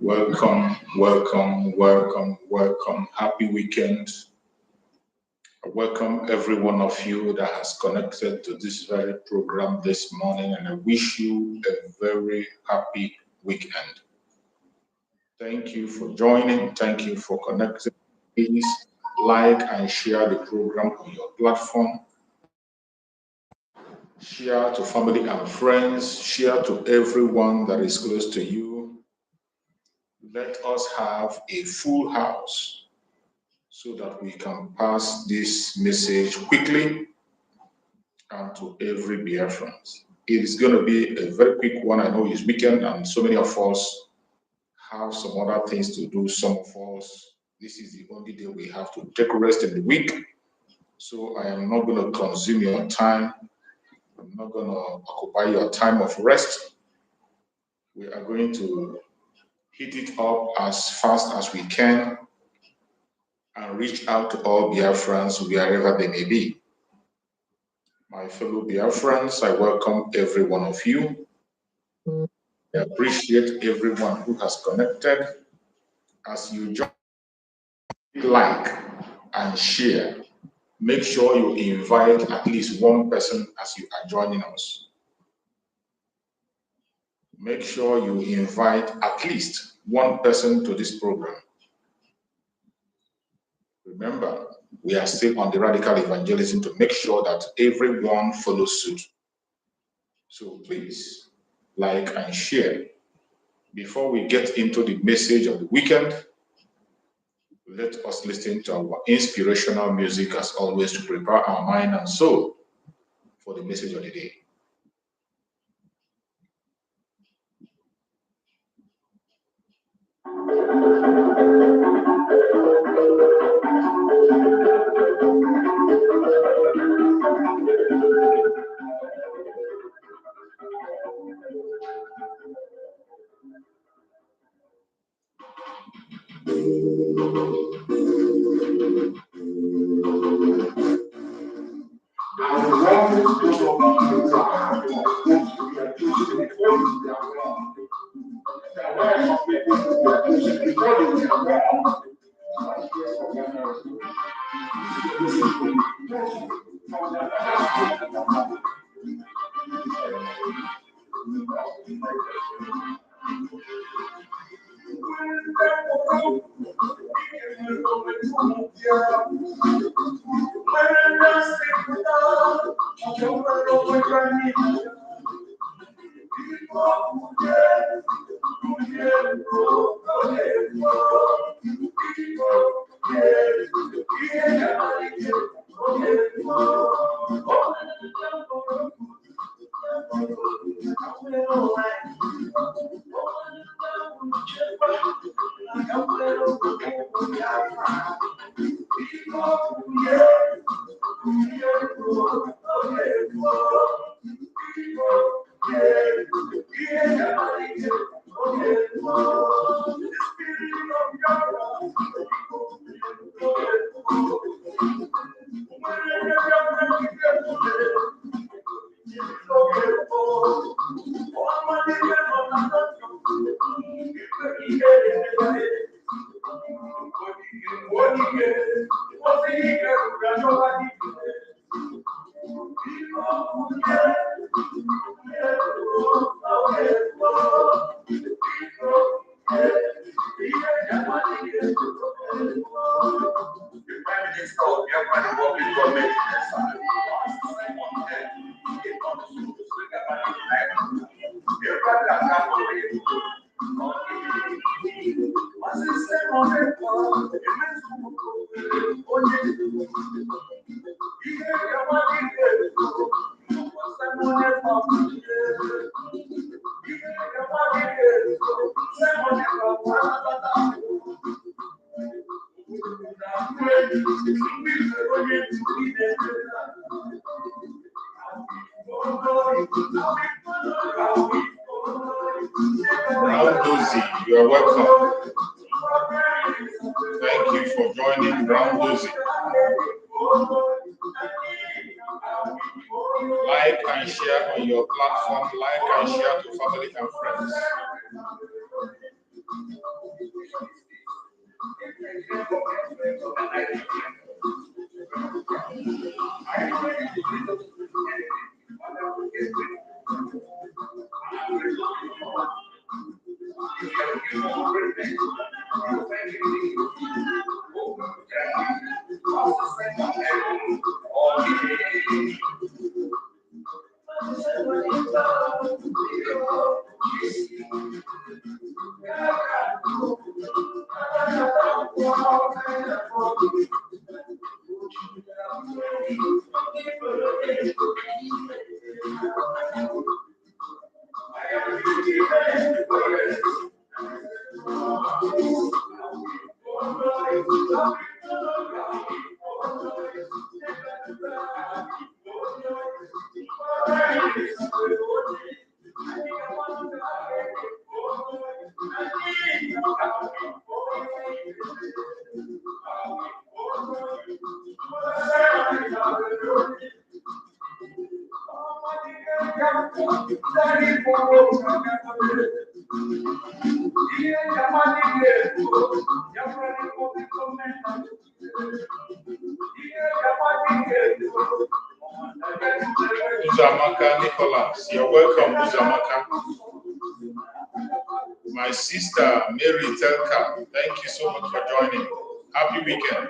Welcome, welcome, welcome, welcome. Happy weekend. I welcome every one of you that has connected to this very program this morning, and I wish you a very happy weekend. Thank you for joining. Thank you for connecting. Please like and share the program on your platform. Share to family and friends. Share to everyone that is close to you. Let us have a full house so that we can pass this message quickly and to every Biafrans. It is going to be a very quick one. I know it's weekend and so many of us have some other things to do. Some of us, this is the only day we have to take rest in the week. So I am not going to consume your time. I'm not going to occupy your time of rest. We are going to hit it up as fast as we can and reach out to all Biafrans wherever they may be. My fellow Biafrans, I welcome every one of you. I appreciate everyone who has connected. As you join, like and share, make sure you invite at least one person as you are joining us. Make sure you invite at least one person to this program. Remember, we are still on the radical evangelism to make sure that everyone follows suit. So please, like and share. Before we get into the message of the weekend, let us listen to our inspirational music as always to prepare our mind and soul for the message of the day. Brgie, you are welcome. Thank you for joining Brgie. Like and share on your platform, like and share to family and friends. Uzamaka Nicholas, you're welcome, Uzamaka. My sister Mary Telka, thank you so much for joining. Happy weekend.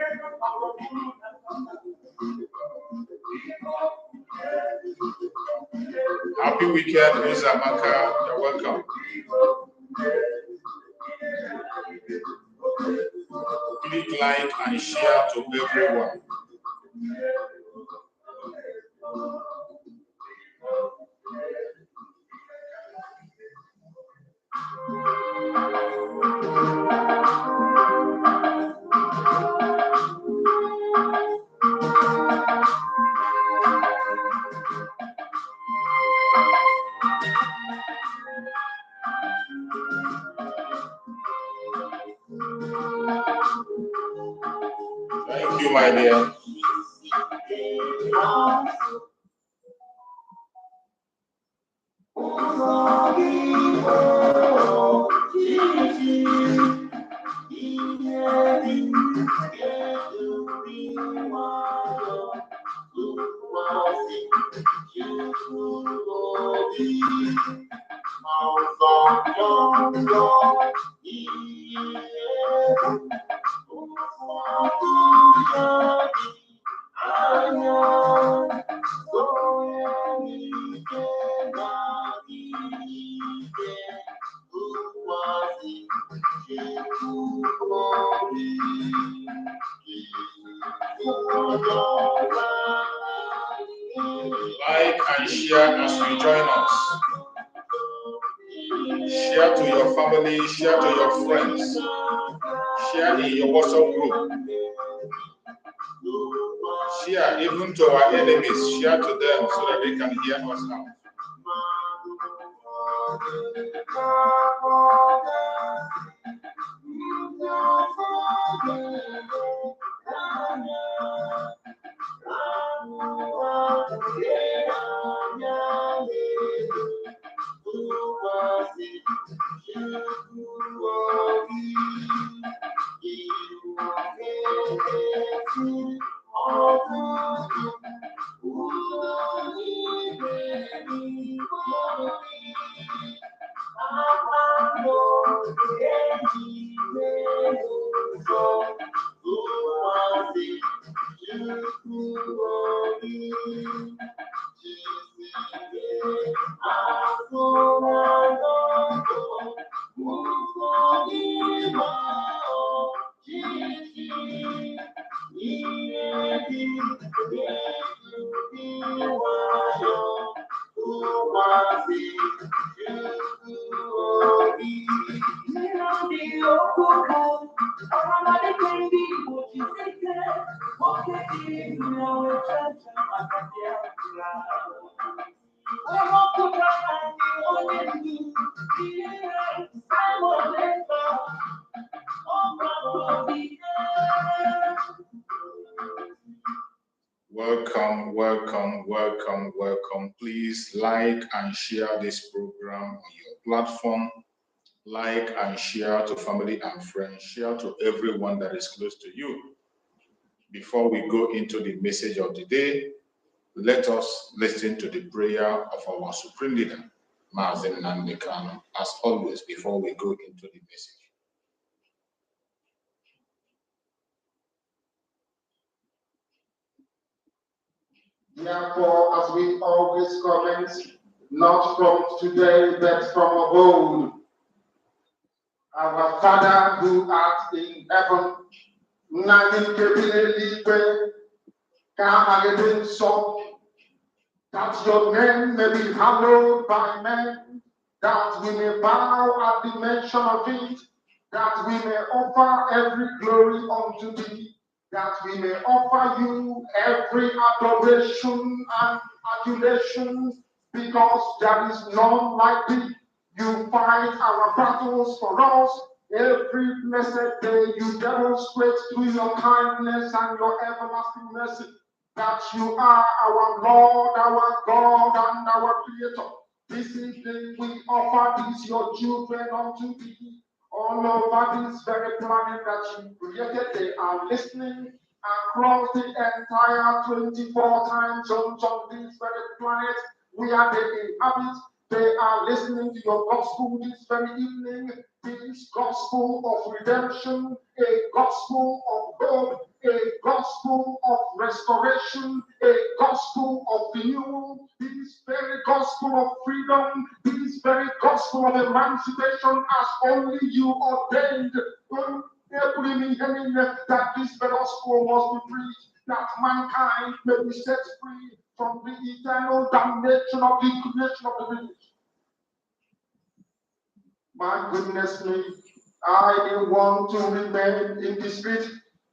Happy weekend, Uzamaka. You're welcome. Click like and share to everyone. Thank you, my dear. Like and share as you join us. Share to your family, share to your friends, share in your WhatsApp group. Share even to our enemies, share to them so that they can hear us out. Welcome, welcome, welcome, welcome. Please like and share this program on your platform. Like and share to family and friends. Share to everyone that is close to you. Before we go into the message of the day, let us listen to the prayer of our Supreme Leader. Mazen Nandekano, as always, before we go into the message. Therefore, as we always comment, not from today, but from of old, our Father who art in heaven, that your name may be hallowed by men, that we may bow at the mention of it, that we may offer every glory unto thee, that we may offer you every adoration and adulation, because there is none like thee. You fight our battles for us. Every blessed day you demonstrate through your kindness and your everlasting mercy that you are our Lord, our God, and our Creator. This evening we offer these your children unto thee. All over this very planet that you created, they are listening across the entire 24 time zones on this very planet where they inhabit. They are listening to your gospel this very evening, this gospel of redemption, a gospel of hope, a gospel of restoration, a gospel of renewal, this very gospel of freedom, this very gospel of emancipation as only you ordained. That this gospel must be preached, that mankind may be set free from the eternal damnation of the creation of the village. My goodness me, I want to remain in the spirit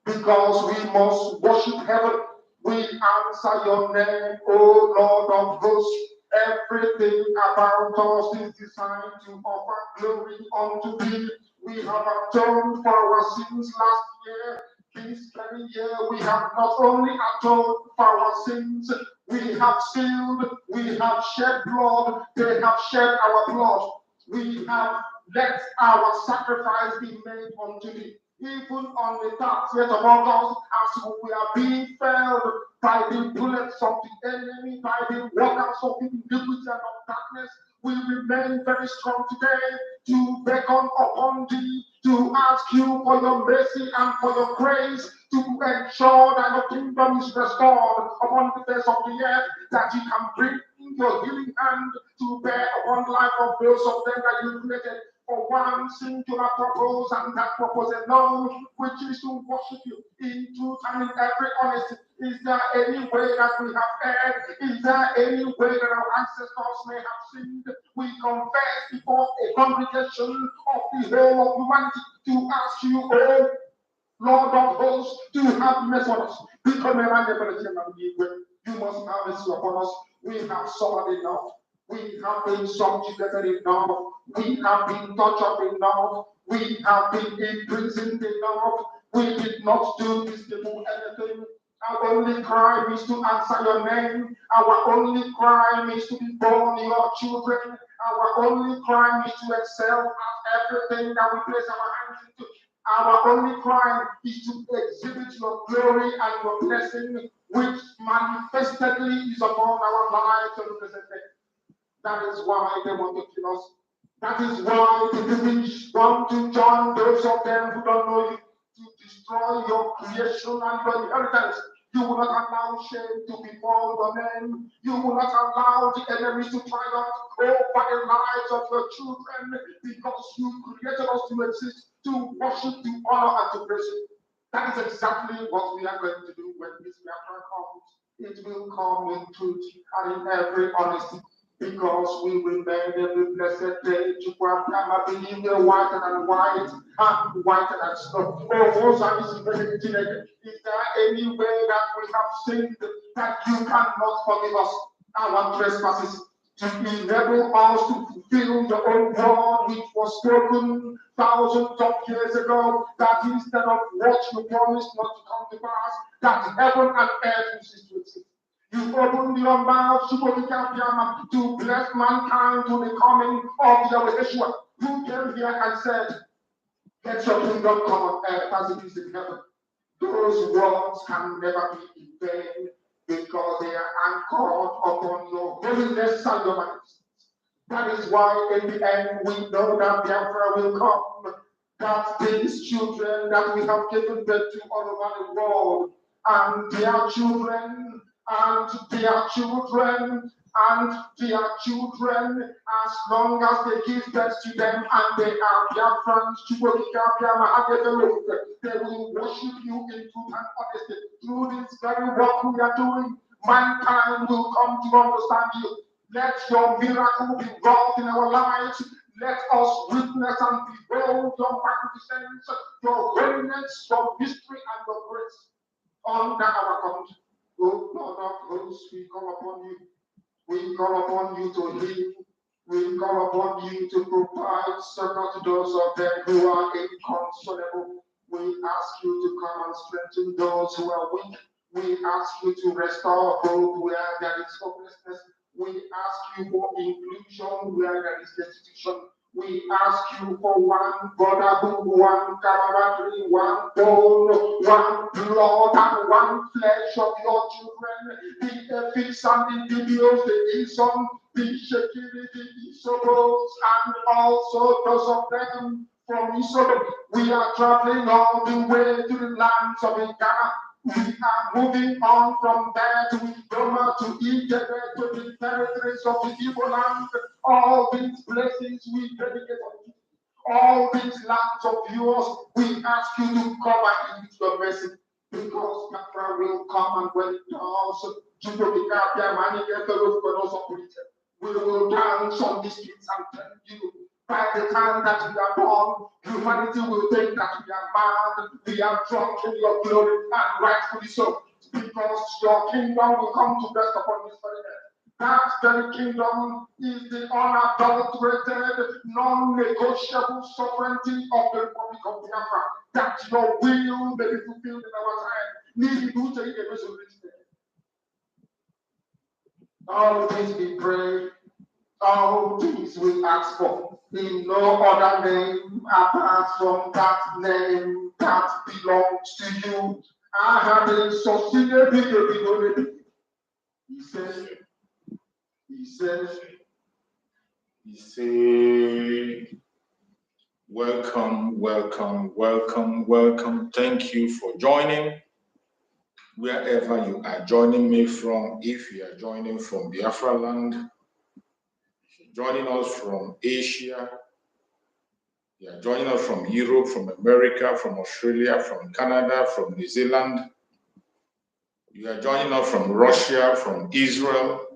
because we must worship heaven. We answer your name, O Lord of hosts. Everything about us is designed to offer glory unto thee. We have atoned for our sins last year. This very year we have not only atoned for our sins, we have sealed, we have shed blood, they have shed our blood. We have let our sacrifice be made unto thee. Even on the 30th of August, as we are being felled by the bullets of the enemy, by the workers of iniquity and of darkness, we remain very strong today to beckon upon thee, to ask you for your mercy and for your grace, to ensure that your kingdom is restored upon the face of the earth, that you can bring your healing hand to bear upon the life of those of them that you created for one singular purpose, and that purpose alone, which is to worship you in truth and in every honesty. Is there any way that we have erred? Is there any way that our ancestors may have sinned? We confess before a congregation of the whole of humanity to ask you, oh Lord of hosts, to have mercy on us. You must have mercy upon us. We have suffered enough. We have been subjugated enough. We have been tortured enough. We have been imprisoned enough. We did not do these people anything. Our only crime is to answer your name. Our only crime is to be born your children. Our only crime is to excel at everything that we place our hands into. Our only crime is to exhibit your glory and your blessing, which manifestedly is upon our lives and present day. That is why they want to kill us. That is why the British want to join those of them who don't know you to destroy your creation and your inheritance. You will not allow shame to befall your name. You will not allow the enemies to triumph over the lives of your children, because you created us to exist, to worship, to honor, and to praise you. That is exactly what we are going to do when this Biafran comes. It will come in truth and in every honesty, because we remain every blessed day to Guatemala, being whiter than white and whiter than snow. Is there any way that we have sinned that you cannot forgive us our trespasses, to enable us to fulfill the old word which was spoken thousands of years ago, that instead of what you promised not to come to pass, that heaven and earth will cease to exist? You opened your mouth to bless mankind to the coming of Yeshua, who came here and said, let your kingdom come on earth as it is in heaven. Those words can never be in vain, because they are anchored upon your holiness and your magnificence. That is why in the end we know that Biafra will come. That these children that we have given birth to all over the world, and their children, and their children, and their children, as long as they give birth to them and they are Biafrans, they will worship you in truth and honesty. Through this very work we are doing, mankind will come to understand you. Let your miracle be wrought in our lives. Let us witness and behold your magnificence, your holiness, your mystery, and your grace under our country. O Lord of hosts, we call upon you. We call upon you to heal. We call upon you to provide succor to those of them who are inconsolable. We ask you to come and strengthen those who are weak. We ask you to restore hope where there is hopelessness. We ask you for inclusion where there is destitution. We ask you for one brotherhood, one camaraderie, one bone, one blood, and one flesh of your children. The Ephics and the Bibios, the Ison, the Shekiri, the Isobos, and also those of them from Isobo. We are traveling all the way to the lands of Ghana. We are moving on from there to Idoma, to Egypt, to the territories of the Igbo land. All these places we dedicate to you. All these lands of yours, we ask you to cover in your mercy. Because Biafra will come, and when it does, we will dance on the streets and tell you. By the time that we are born, humanity will think that we are mad, we are drunk in your glory, and rightfully so, because your kingdom will come to rest upon this very earth. That very kingdom is the unadulterated, non-negotiable sovereignty of the Republic of Biafra, that your will may be fulfilled in our time. All things we pray, all things we ask for, in no other name apart from that name that belongs to you. I have been succeeded. He said, welcome, welcome, welcome, welcome. Thank you for joining. Wherever you are joining me from, if you are joining from Biafra land, joining us from Asia, you are joining us from Europe, from America, from Australia, from Canada, from New Zealand, you are joining us from Russia, from Israel,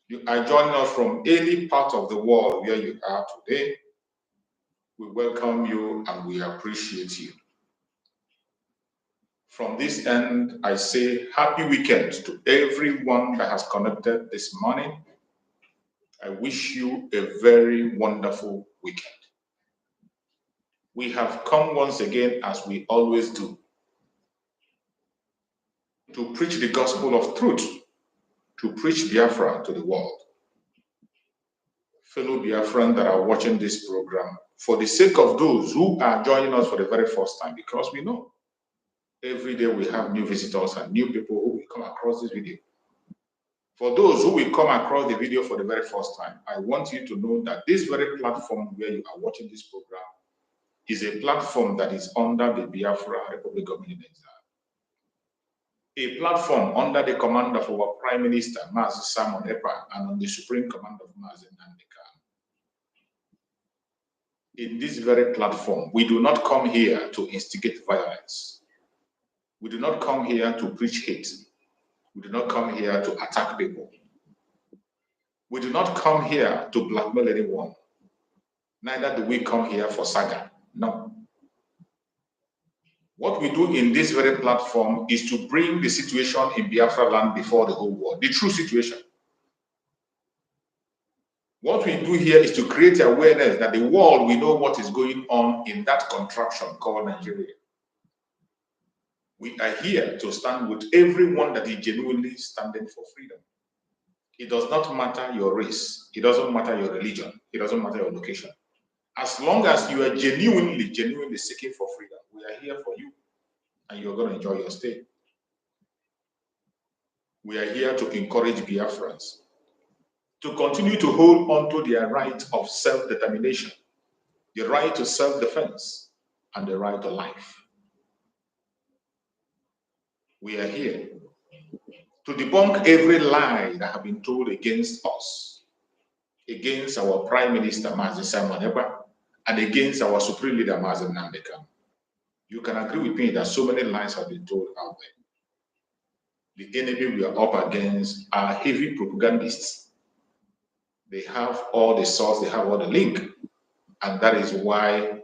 you are joining us from any part of the world where you are today. We welcome you and we appreciate you. From this end, I say happy weekend to everyone that has connected this morning. I wish you a very wonderful weekend. We have come once again, as we always do, to preach the gospel of truth, to preach Biafra to the world. Fellow Biafrans that are watching this program, for the sake of those who are joining us for the very first time, because we know every day we have new visitors and new people who will come across this video. For those who will come across the video for the very first time, I want you to know that this very platform where you are watching this program is a platform that is under the Biafra Republic of Exile. A platform under the command of our Prime Minister, Mazi Simon Ekpa, and on the supreme command of Mazi Nnamdi Kanu. In this very platform, we do not come here to instigate violence. We do not come here to preach hate. We do not come here to attack people. We do not come here to blackmail anyone. Neither do we come here for saga. No. What we do in this very platform is to bring the situation in Biafra land before the whole world, the true situation. What we do here is to create awareness that the world will know what is going on in that contraption called Nigeria. We are here to stand with everyone that is genuinely standing for freedom. It does not matter your race. It doesn't matter your religion. It doesn't matter your location. As long as you are genuinely seeking for freedom, we are here for you, and you're going to enjoy your stay. We are here to encourage Biafrans to continue to hold on to their right of self-determination, the right to self-defense, and the right to life. We are here to debunk every lie that has been told against us, against our Prime Minister, Mazi Simon Ekpa, and against our Supreme Leader, Mazi Nnamdi Kanu. You can agree with me that so many lies have been told out there. The enemy we are up against are heavy propagandists. They have all the source, they have all the link. And that is why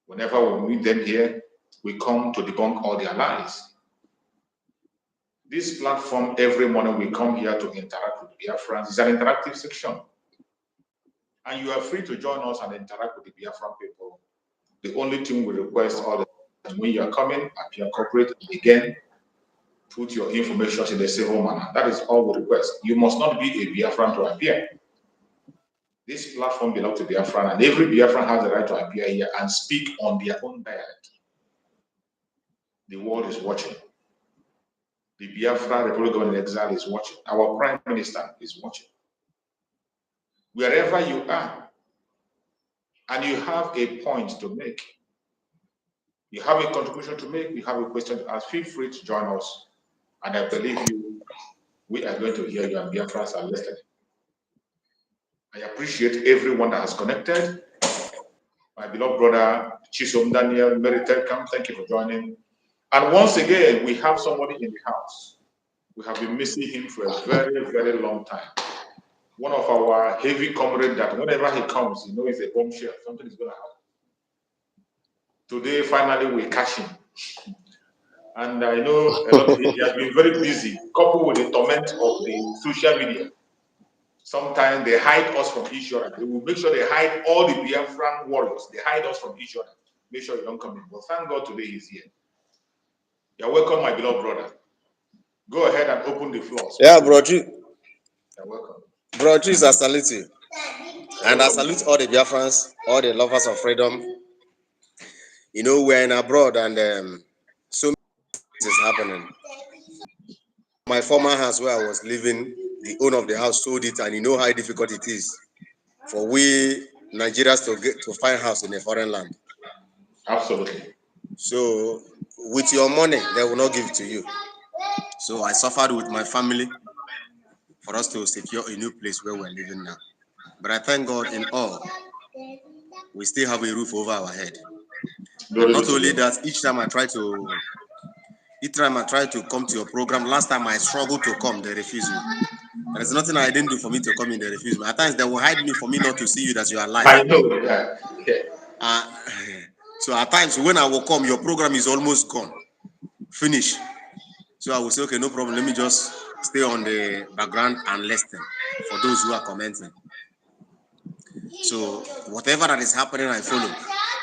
whenever we meet them here, we come to debunk all their lies. This platform, every morning we come here to interact with Biafrans. It's an interactive section. And you are free to join us and interact with the Biafran people. The only thing we request all the time, when you are coming, appear corporate, again, put your information in the civil manner. That is all we request. You must not be a Biafran to appear. This platform belongs to Biafran, and every Biafran has the right to appear here and speak on their own dialect. The world is watching. The Biafra Republic of Exile is watching. Our Prime Minister is watching. Wherever you are, and you have a point to make, you have a contribution to make, you have a question to ask, feel free to join us. And I believe you, we are going to hear you, and Biafrans are listening. I appreciate everyone that has connected. My beloved brother, Chisom Daniel, Mary Telkam, thank you for joining. And once again, we have somebody in the house. We have been missing him for a very, very long time. One of our heavy comrades that whenever he comes, you know, it's a bombshell. Something is going to happen. Today, finally, we catch him. And I know he has been very busy, coupled with the torment of the social media. Sometimes they hide us from each other. They will make sure they hide all the Biafran warriors. They hide us from each other. Make sure you don't come in. But thank God today he's here. You're welcome, my beloved brother. Go ahead and open the floor. Yeah, Brgie. You're welcome. Brgie, I salute you. And I salute all the Biafrans, all the lovers of freedom. You know, we're in abroad and so many things is happening. My former house where I was living, the owner of the house sold it, and you know how difficult it is for we Nigerians to find house in a foreign land. Absolutely. So with your money, they will not give it to you. So I suffered with my family for us to secure a new place where we're living now. But I thank God in all, we still have a roof over our head. And not only that, each time I try to come to your program, last time I struggled to come, they refuse me. There is nothing I didn't do for me to come in, they refuse me. At times they will hide me for me not to see you that you are alive. I know that. Yeah. So at times when I will come, your program is almost gone. Finish. So I will say, okay, no problem. Let me just stay on the background and listen for those who are commenting. So whatever that is happening, I follow.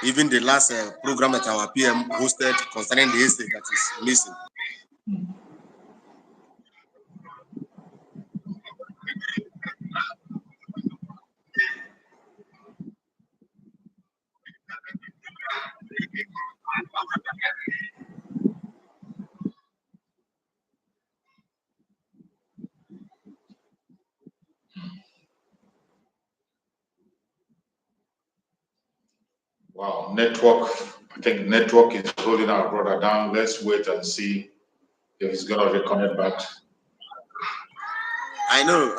Even the last program that our PM hosted concerning the estate that is missing. Wow, network. I think network is holding our brother down. Let's wait and see if he's going to reconnect back. I know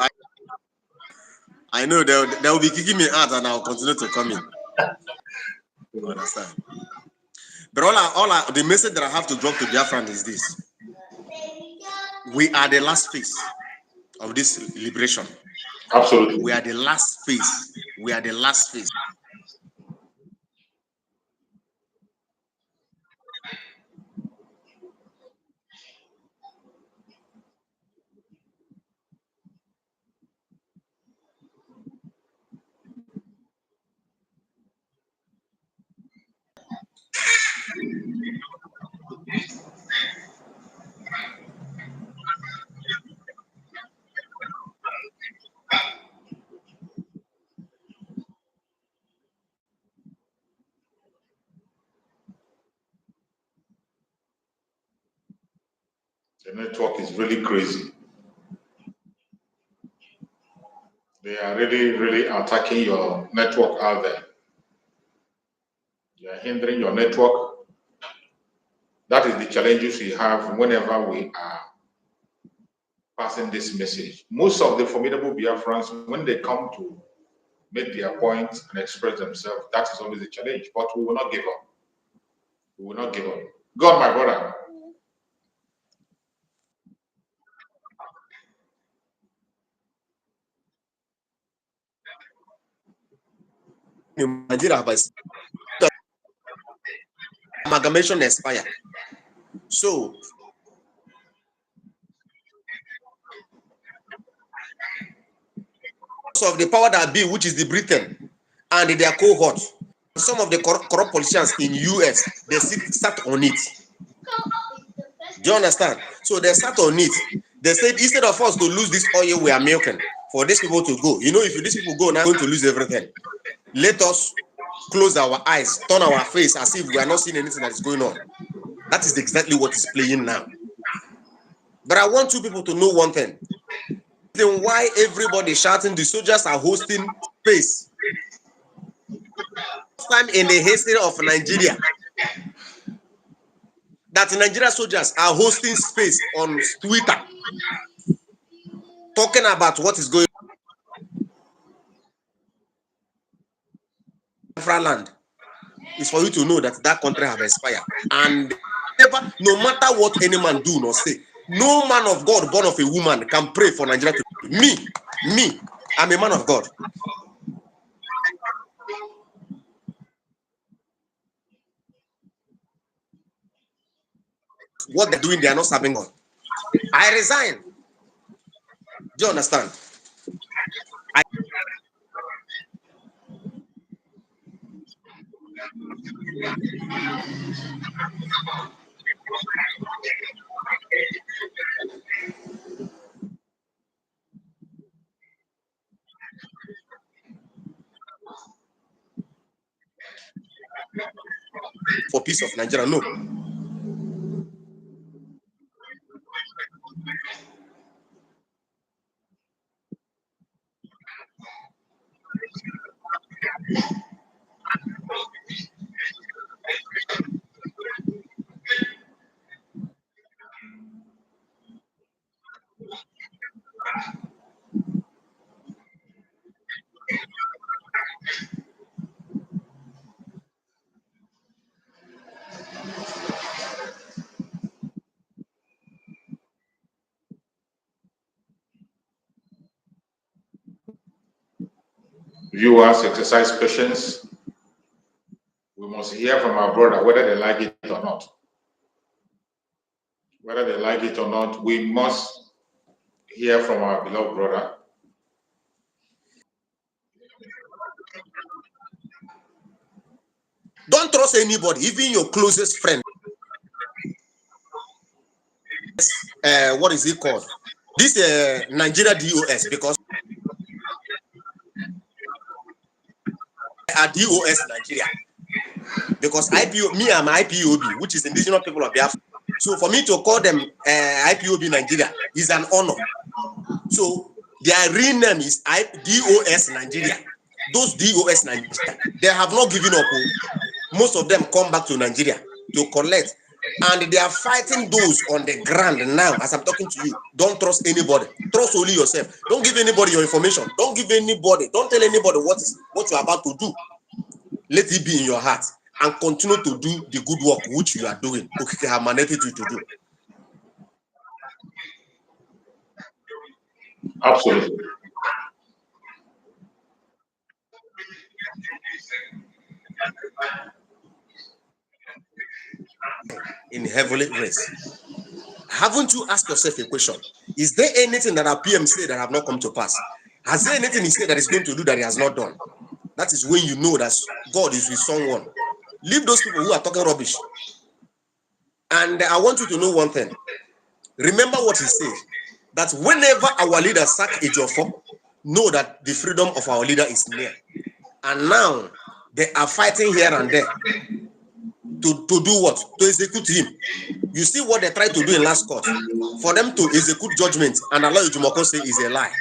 they'll be kicking me out and I'll continue to come in. You understand? But the message that I have to drop to Biafran is this. We are the last phase of this liberation. Absolutely. We are the last phase. We are the last phase. The network is really crazy. are really attacking your network out there. You are hindering your network. That is the challenges we have whenever we are passing this message. Most of the formidable Biafrans, when they come to make their points and express themselves, that is always a challenge. But we will not give up. We will not give up. God, my brother. Nigeria, but amalgamation expire. So of the power that be, which is the Britain and their cohort, some of the corrupt politicians in US, they sat on it. Do you understand? So they sat on it. They said instead of us to lose this oil we are milking, for these people to go, if these people go now, we're going to lose everything. Let us close our eyes, turn our face as if we are not seeing anything that is going on. That is exactly what is playing now. But I want you people to know one thing. Then why everybody shouting the soldiers are hosting space? First time in the history of Nigeria that Nigeria soldiers are hosting space on Twitter, talking about what is going on. Biafra land is for you to know that that country have expired, and never, no matter what any man do nor say, no man of God born of a woman can pray for Nigeria to me. I'm a man of God. What they're doing, they are not serving God. I resign. Do you understand? For peace of Nigeria, no. Viewers, exercise patience. We must hear from our brother, whether they like it or not. Whether they like it or not, we must hear from our beloved brother. Don't trust anybody, even your closest friend. What is it called? This Nigeria DOS, because DOS Nigeria. Because IPO, me, I'm IPOB, which is Indigenous People of Biafra. So for me to call them IPOB Nigeria is an honor. So their real name is DOS Nigeria. Those DOS Nigeria, they have not given up. Most of them come back to Nigeria to collect. And they are fighting those on the ground now. As I'm talking to you, don't trust anybody. Trust only yourself. Don't give anybody your information. Don't give anybody. Don't tell anybody what you're about to do. Let it be in your heart and continue to do the good work which you are doing. Okay, have mandated you to do. Absolutely. In heavenly race. Haven't you asked yourself a question? Is there anything that our PM said that have not come to pass? Has there anything he said that he's going to do that he has not done? That is when you know that God is with someone. Leave those people who are talking rubbish. And I want you to know one thing. Remember what he said, that whenever our leader sack Ejiofor, know that the freedom of our leader is near. And now they are fighting here and there to do what? To execute him. You see what they tried to do in last court? For them to execute judgment and allow Ejiofor say is a lie.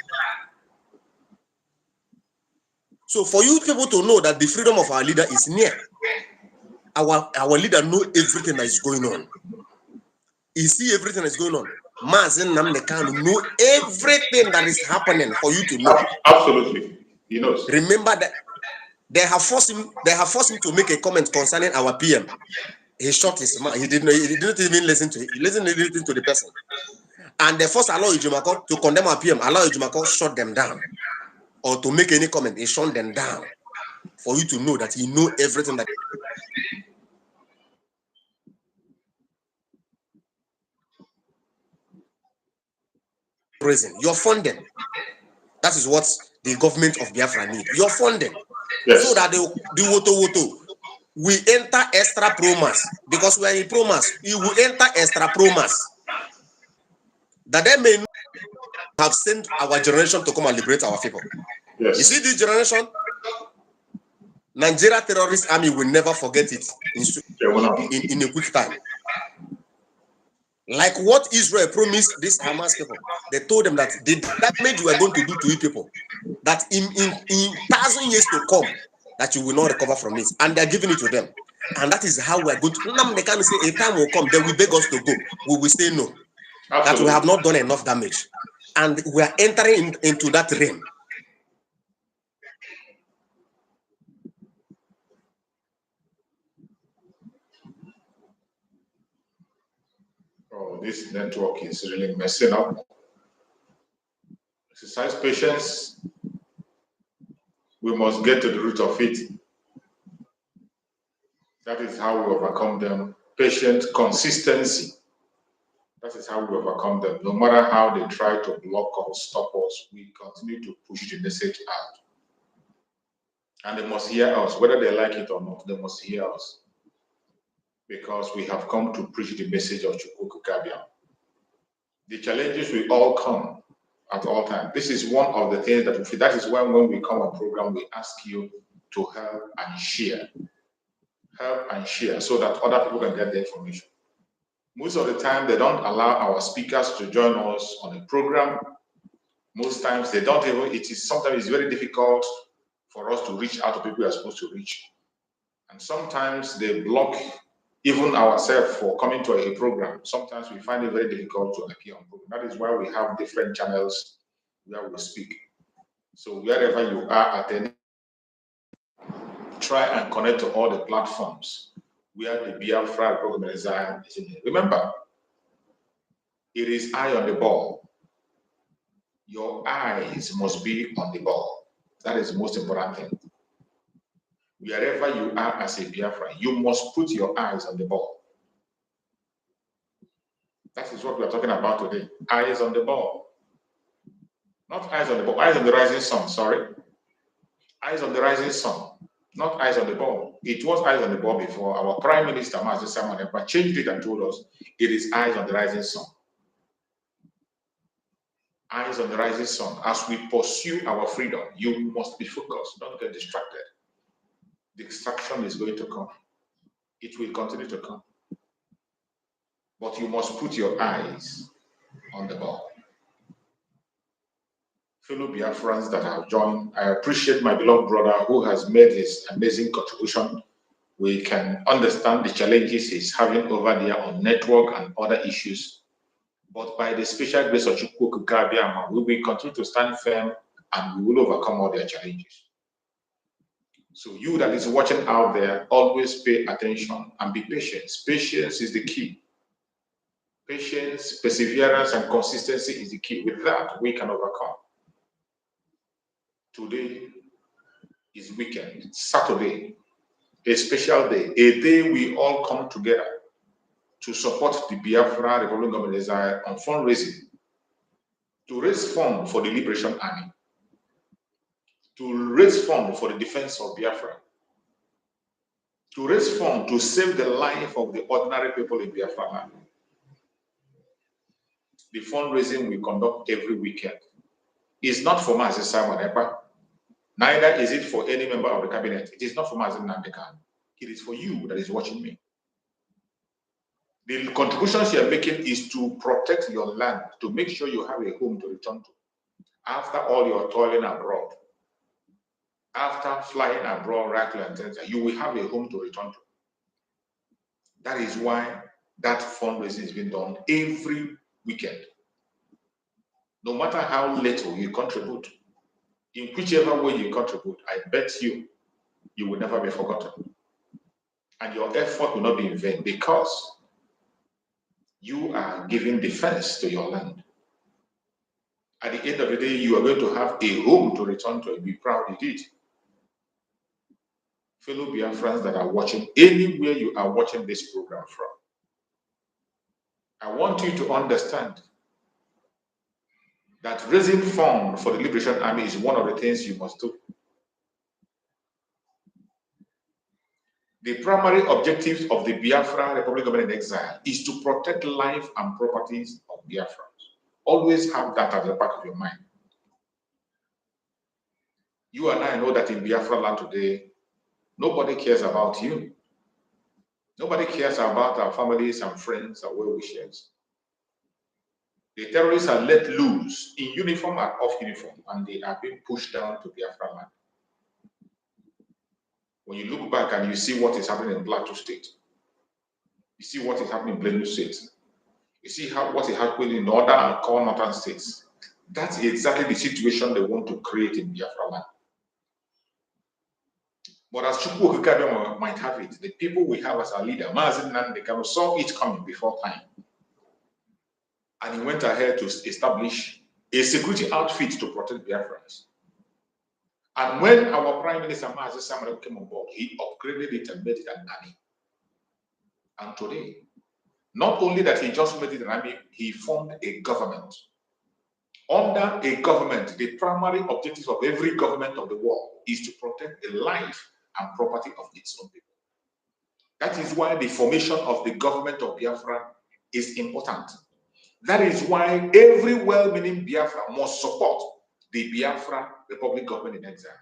So for you people to know that the freedom of our leader is near, our leader know everything that is going on. He see everything that is going on. Mazen Namdekan know everything that is happening for you to know. Absolutely, he knows. Remember that they have forced him to make a comment concerning our PM. He shot his mouth. He didn't even listen to it. He listened to the person. And they forced Aloy Ejimako to condemn our PM. Aloy Ejimako shut them down. Or to make any comment, he shut them down. For you to know that he know everything that you're funding. That is what the government of Biafra need. You're funding. Yes. So that the Woto we enter extra promas. Because we are in promas, you will enter extra promas. That they may have sent our generation to come and liberate our people. Yes. You see this generation? Nigeria terrorist army will never forget it in a quick time. Like what Israel promised these Hamas people. They told them that the damage you are going to do to you people, that in 1,000 years to come, that you will not recover from it. And they're giving it to them. And that is how we are going to. They can say a time will come, they will beg us to go. We will say no. Absolutely. That we have not done enough damage. And we are entering into that realm. Oh, this network is really messing up. Exercise patience. We must get to the root of it. That is how we overcome them. Patient consistency. That is how we overcome them. No matter how they try to block or stop us, we continue to push the message out. And they must hear us, whether they like it or not, they must hear us. Because we have come to preach the message of Chukwu Kabiam. The challenges will all come at all times. This is one of the things that is why when we come on program, we ask you to help and share. Help and share so that other people can get the information. Most of the time, they don't allow our speakers to join us on a program. Most times, they don't even, sometimes it's very difficult for us to reach out to people we are supposed to reach. And sometimes they block even ourselves for coming to a program. Sometimes we find it very difficult to appear on program. That is why we have different channels where we speak. So wherever you are attending, try and connect to all the platforms where the Biafra program is. Remember, it is eye on the ball. Your eyes must be on the ball. That is the most important thing. Wherever you are as a Biafra, you must put your eyes on the ball. That is what we are talking about today. Eyes on the ball. Not eyes on the ball, eyes on the rising sun, sorry. Eyes on the rising sun, not eyes on the ball. It was eyes on the ball before. Our Prime Minister, Master Simon Ekpa, changed it and told us it is eyes on the rising sun. Eyes on the rising sun. As we pursue our freedom, you must be focused. Don't get distracted. Distraction is going to come. It will continue to come. But you must put your eyes on the ball. Fellow Biafrans that have joined, I appreciate my beloved brother who has made his amazing contribution. We can understand the challenges he's having over there on network and other issues. But by the special grace of Chukwu Kabiam, we will continue to stand firm and we will overcome all their challenges. So you that is watching out there, always pay attention and be patient. Patience is the key. Patience, perseverance, and consistency is the key. With that, we can overcome. Today is weekend, Saturday, a special day, a day we all come together to support the Biafra Republic Government Israel on fundraising, to raise funds for the Liberation Army, to raise funds for the defense of Biafra, to raise funds to save the life of the ordinary people in Biafra land. The fundraising we conduct every weekend is not for Mazi Simon Ekpa, neither is it for any member of the cabinet. It is not for Mazi Nandekan. It is for you that is watching me. The contributions you are making is to protect your land, to make sure you have a home to return to after all your toiling abroad. after flying abroad, you will have a home to return to. That is why that fundraising is being done every weekend. No matter how little you contribute, in whichever way you contribute, I bet you will never be forgotten. And your effort will not be in vain, because you are giving defense to your land. At the end of the day, you are going to have a home to return to and be proud you did. Fellow Biafrans that are watching, anywhere you are watching this program from, I want you to understand that raising funds for the Liberation Army is one of the things you must do. The primary objectives of the Biafra Republic Government in Exile is to protect life and properties of Biafrans. Always have that at the back of your mind. You and I know that in Biafra land today, nobody cares about you. Nobody cares about our families and friends and well-wishers. The terrorists are let loose in uniform and off uniform, and they are being pushed down to Biafra land. When you look back and you see what is happening in Plateau State, you see what is happening in Benue State, you see what is happening in northern and core northern states, that's exactly the situation they want to create in Biafra land. But as Chukwu Okikabiyama might have it, the people we have as our leader, Mazi Nnamdi Kanu, saw it coming before time. And he went ahead to establish a security outfit to protect Biafrans. And when our Prime Minister Mazi Samuel came on board, he upgraded it and made it an army. And today, not only that he just made it an army, he formed a government. Under a government, the primary objective of every government of the world is to protect the life and property of its own people. That is why the formation of the government of Biafra is important. That is why every well-meaning Biafra must support the Biafra Republic Government in Exile.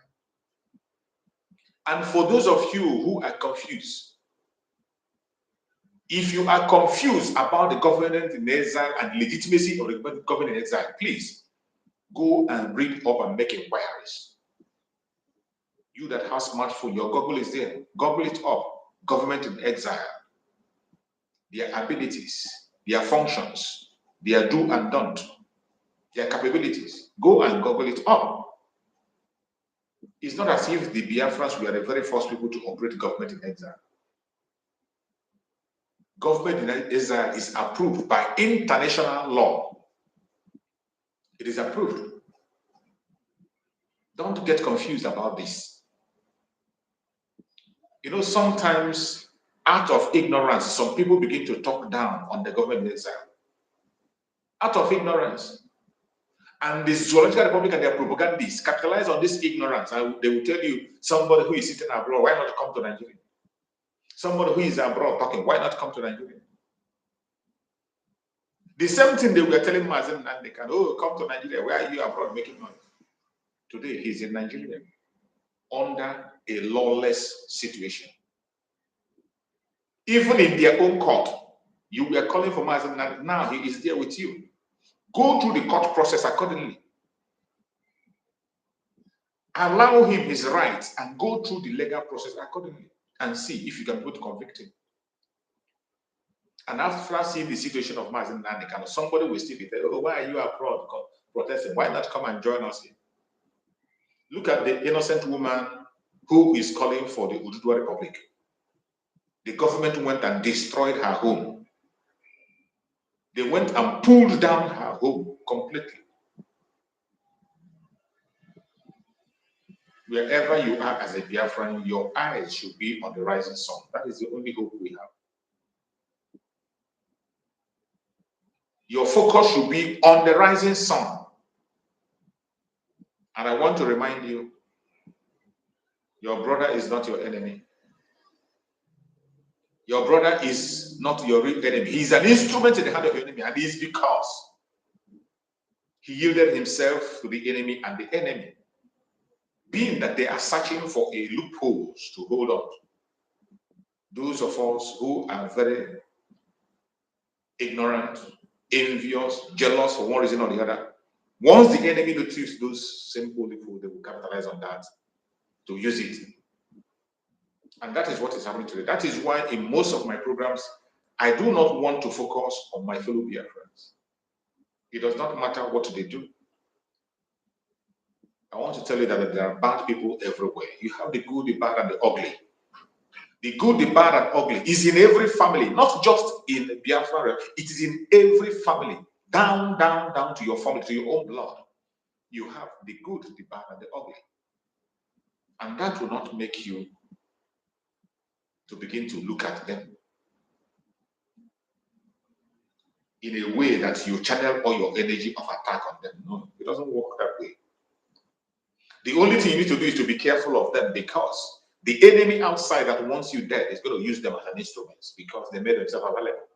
And for those of you who are confused, if you are confused about the government in exile and legitimacy of the government in exile, please go and read up and make inquiries. You that have smartphone, your Google is there. Google it up. Government in exile, their abilities, their functions, their do and don't, their capabilities. Go and Google it up. It's not as if the Biafrans were the very first people to operate government in exile. Government in exile is approved by international law. It is approved. Don't get confused about this. You know, sometimes out of ignorance, some people begin to talk down on the government in exile. Out of ignorance. And the Zoological Republic and their propagandists capitalize on this ignorance, and they will tell you, somebody who is sitting abroad, why not come to Nigeria? Somebody who is abroad talking, why not come to Nigeria? The same thing they were telling Mazen Nnamdi Kanu, oh, come to Nigeria, where are you abroad making noise? Today, he's in Nigeria under a lawless situation. Even in their own court, you were calling for Mazen Nnamdi, now he is there with you. Go through the court process accordingly. Allow him his rights and go through the legal process accordingly and see if you can go to convict him. And after seeing the situation of Mazen Nnamdi Kanu, somebody will still be there, oh, why are you abroad protesting? Why not come and join us here? Look at the innocent woman who is calling for the Ududua Republic. The government went and destroyed her home. They went and pulled down her home completely. Wherever you are as a Biafran, your eyes should be on the rising sun. That is the only hope we have. Your focus should be on the rising sun. And I want to remind you, your brother is not your enemy. Your brother is not your real enemy. He's an instrument in the hand of your enemy, and it is because he yielded himself to the enemy, and the enemy, being that they are searching for a loophole to hold on to. Those of us who are very ignorant, envious, jealous for one reason or the other, once the enemy notices those simple loopholes, they will capitalize on that to use it. And that is what is happening today. That is why in most of my programs, I do not want to focus on my fellow Biafrans. It does not matter what they do. I want to tell you that there are bad people everywhere. You have the good, the bad, and the ugly. The good, the bad, and ugly is in every family, not just in Biafra. It is in every family, down to your family, to your own blood. You have the good, the bad, and the ugly. And that will not make you to begin to look at them in a way that you channel all your energy of attack on them. No, it doesn't work that way. The only thing you need to do is to be careful of them, because the enemy outside that wants you dead is going to use them as an instrument because they made themselves available.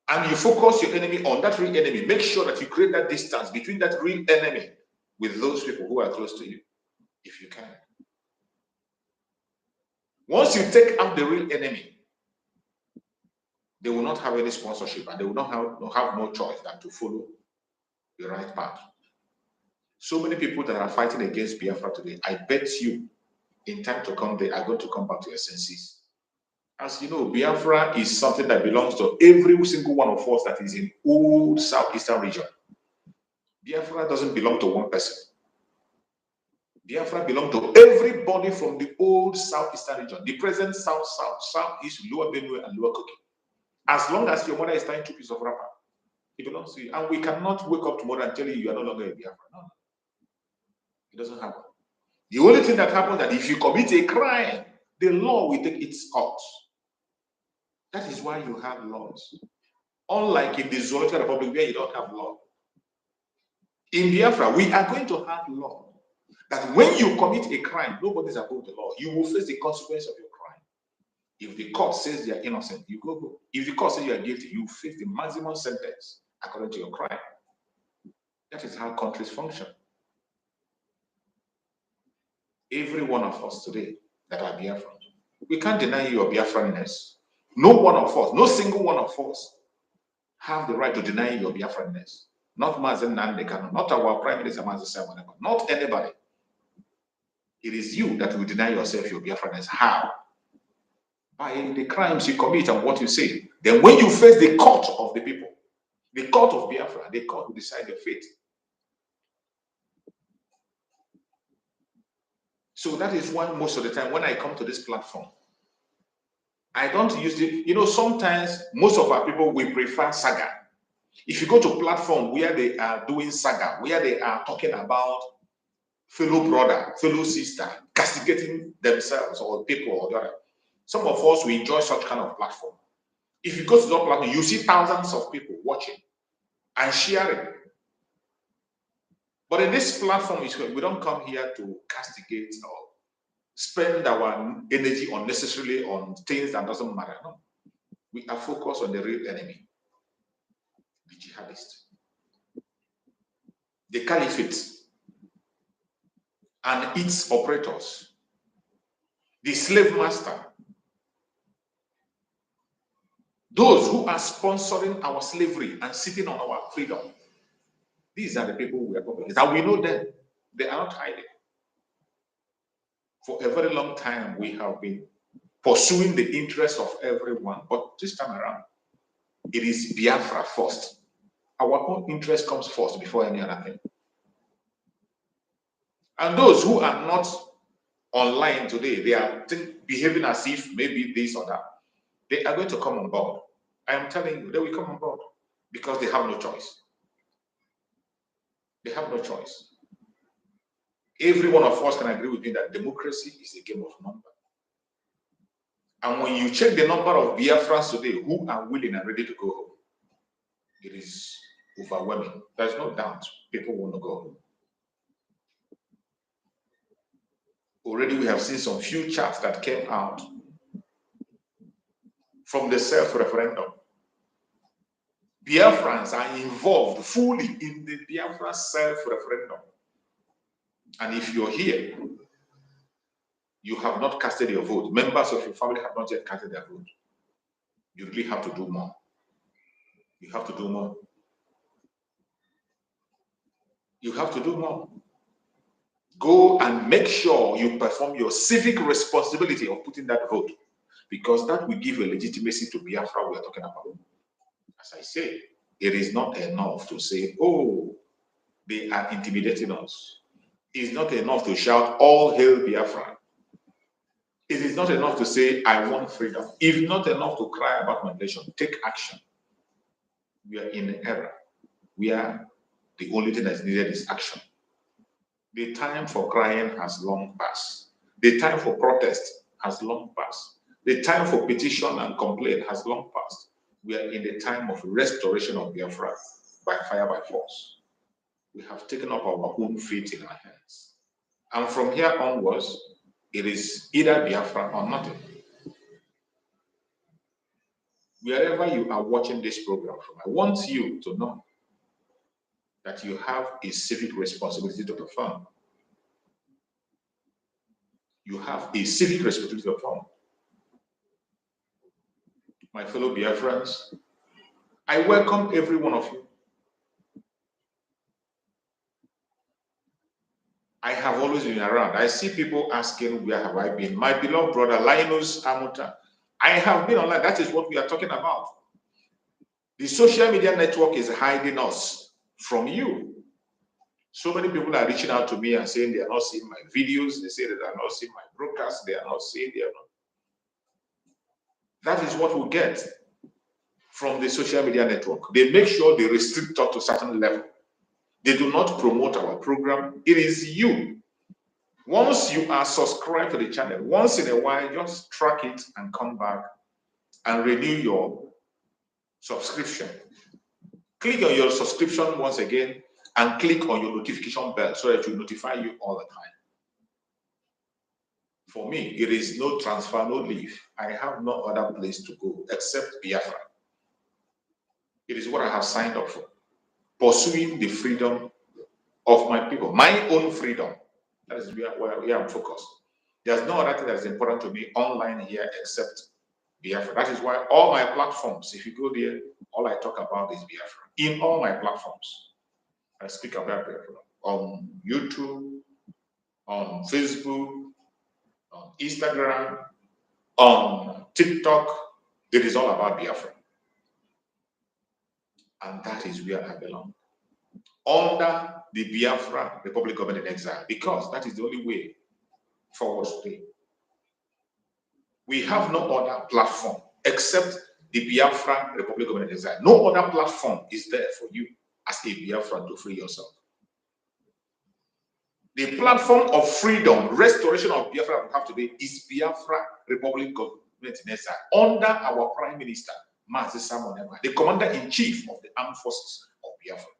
And you focus your enemy on that real enemy. Make sure that you create that distance between that real enemy with those people who are close to you, if you can. Once you take out the real enemy, they will not have any sponsorship, and they will not have no choice than to follow the right path. So many people that are fighting against Biafra today, I bet you in time to come, they are going to come back to their senses. As you know, Biafra is something that belongs to every single one of us that is in old southeastern region. Biafra doesn't belong to one person. Biafra belongs to everybody from the old southeastern region, the present south, southeast, lower Benue, and lower Kogi. As long as your mother is tying 2 pieces of wrapper, it belongs to you. And we cannot wake up tomorrow and tell you are no longer a Biafra. No, it doesn't happen. The only thing that happens is that if you commit a crime, the law will take its course. That is why you have laws. Unlike in the Zoological Republic where you don't have law. In Biafra, we are going to have law. That when you commit a crime, nobody is above the law. You will face the consequence of your crime. If the court says you are innocent, you go. If the court says you are guilty, you face the maximum sentence according to your crime. That is how countries function. Every one of us today that are Biafran, we can't deny your Biafranness. No one of us, no single one of us have the right to deny your Biafranness. Not Mazen Nandekano, not our Prime Minister Mazen Simon, not anybody. It is you that will deny yourself your Biafranness. How? By the crimes you commit and what you say. Then when you face the court of the people, the court of Biafra, the court will decide your fate. So that is why most of the time when I come to this platform, I don't use it. You know, sometimes most of our people, we prefer saga. If you go to platform where they are doing saga, where they are talking about fellow brother, fellow sister, castigating themselves or people or the other, some of us, we enjoy such kind of platform. If you go to that platform, you see thousands of people watching and sharing. But in this platform, we don't come here to castigate or spend our energy unnecessarily on things that doesn't matter. No. We are focused on the real enemy, the jihadist, the caliphate, and its operators, the slave master, those who are sponsoring our slavery and sitting on our freedom. These are the people we are talking about. And we know them. They are not hiding. For a very long time, we have been pursuing the interests of everyone, but this time around, it is Biafra first. Our own interest comes first before any other thing. And those who are not online today, they are behaving as if maybe this or that. They are going to come on board. I am telling you, they will come on board because they have no choice. They have no choice. Every one of us can agree with me that democracy is a game of numbers. And when you check the number of Biafrans today who are willing and ready to go home, it is overwhelming. There's no doubt people want to go home. Already we have seen some few charts that came out from the self-referendum. Biafrans are involved fully in the Biafra self-referendum. And if you're here, you have not casted your vote. Members of your family have not yet casted their vote. You really have to do more. You have to do more. You have to do more. Go and make sure you perform your civic responsibility of putting that vote, because that will give a legitimacy to Biafra we are talking about. As I say, it is not enough to say, oh, they are intimidating us. It's not enough to shout, all hail Biafra. It is not enough to say, I want freedom. It's not enough to cry about my nation. Take action. We are in an era where the only thing that's needed is action. The time for crying has long passed. The time for protest has long passed. The time for petition and complaint has long passed. We are in the time of restoration of Biafra by fire, by force. We have taken up our own fate in our hands. And from here onwards, it is either Biafra or nothing. Wherever you are watching this program from, I want you to know that you have a civic responsibility to perform. You have a civic responsibility to perform. My fellow Biafrans, I welcome every one of you. I have always been around. I see people asking, where have I been? My beloved brother, Linus Amuta, I have been online. That is what we are talking about. The social media network is hiding us from you. So many people are reaching out to me and saying they are not seeing my videos. They say that they are not seeing my broadcasts. They are not seeing, they are not. That is what we get from the social media network. They make sure they restrict us to a certain level. They do not promote our program. It is you. Once you are subscribed to the channel, once in a while, just track it and come back and renew your subscription. Click on your subscription once again and click on your notification bell so that it will notify you all the time. For me, it is no transfer, no leave. I have no other place to go except Biafra. It is what I have signed up for. Pursuing the freedom of my people, my own freedom. That is where I'm focused. There's no other thing that is important to me online here except Biafra. That is why all my platforms, if you go there, all I talk about is Biafra. In all my platforms, I speak about Biafra. On YouTube, on Facebook, on Instagram, on TikTok, it is all about Biafra. And that is where I belong. Under the Biafra Republic Government in Exile, because that is the only way forward today. We have no other platform except the Biafra Republic Government in Exile. No other platform is there for you as a Biafran to free yourself. The platform of freedom, restoration of Biafra we have today is Biafra Republic Government in Exile under our Prime Minister, Mazi Simon Ekpa, the Commander-in-Chief of the Armed Forces of Biafra.